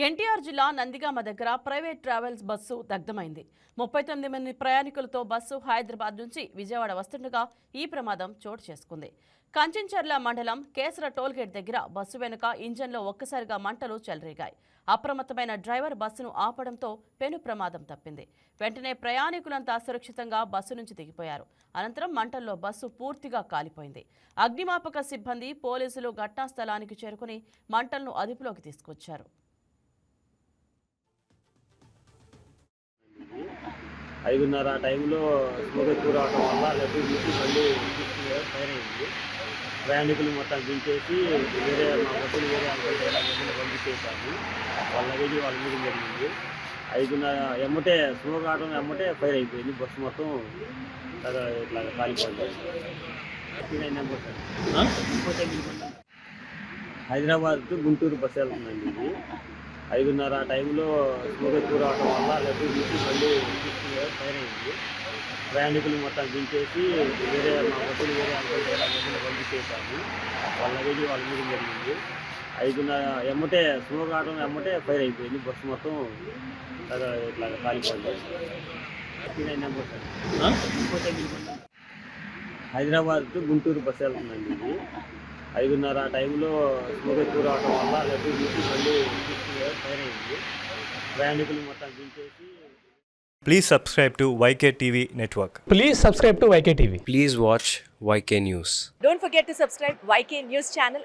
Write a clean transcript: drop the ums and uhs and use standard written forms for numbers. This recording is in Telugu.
ఎన్టీఆర్ జిల్లా నందిగామ దగ్గర ప్రైవేట్ ట్రావెల్స్ బస్సు దగ్ధమైంది. 39 మంది ప్రయాణికులతో బస్సు హైదరాబాద్ నుంచి విజయవాడ వస్తుండగా ఈ ప్రమాదం చోటు చేసుకుంది. కంచెంచర్ల మండలం కేసర టోల్గేట్ దగ్గర బస్సు వెనుక ఇంజన్లో ఒక్కసారిగా మంటలు చెలరేగాయి. అప్రమత్తమైన డ్రైవర్ బస్సును ఆపడంతో పెను ప్రమాదం తప్పింది. వెంటనే ప్రయాణికులంతా సురక్షితంగా బస్సు నుంచి దిగిపోయారు. అనంతరం మంటల్లో బస్సు పూర్తిగా కాలిపోయింది. అగ్నిమాపక సిబ్బంది, పోలీసులు ఘటనా స్థలానికి చేరుకుని మంటలను అదుపులోకి తీసుకొచ్చారు. 5:30 ఆ టైంలో స్మోక్ ఎక్కువ రావడం వల్ల లడ్డు తీసి మళ్ళీ ఫైర్ అయింది. ప్రయాణికులు మొత్తం దించేసి వేరే మా బస్సులు వేరే అంకల్ పంపించేసాము. వాళ్ళ లగేజ్ వాళ్ళ మీద జరిగింది. 5:30 ఎమ్మటే స్మోక్ రావడం ఎమ్మటే ఫైర్ అయిపోయింది. బస్సు మొత్తం ఇట్లా కాలిపోయింది. హైదరాబాద్ టు గుంటూరు బస్సు వెళ్తుందండి ఇది. 5:30 ఆ టైంలో స్మోక్ ఎక్కువ రావడం వల్ల లడ్డు తీసి మళ్ళీ ఫైర్ అయింది. ప్రయాణికులు మొత్తం దించేసి వేరే మా బస్సులు వేరే అంకల్ పంపించేసాము. వాళ్ళ లగేజ్ వాళ్ళ మీద జరిగింది. 5:30 ఎమ్మటే స్మోక్ రావడం ఎమ్మటే ఫైర్ అయిపోయింది. బస్సు మొత్తం ఇట్లా కాలిపోయింది. హైదరాబాద్ టు గుంటూరు బస్సు వెళ్తుందండి ఇది. 5:30 ఆ టైంలో స్మోక్ ఎక్కువ రావడం వల్ల లడ్డు తీసి మళ్ళీ ఫైర్ అయింది. ప్రయాణికులు మొత్తం దించేసి. Please subscribe to YK TV Network. Please subscribe to YK TV. Please watch YK News. Don't forget to subscribe YK News channel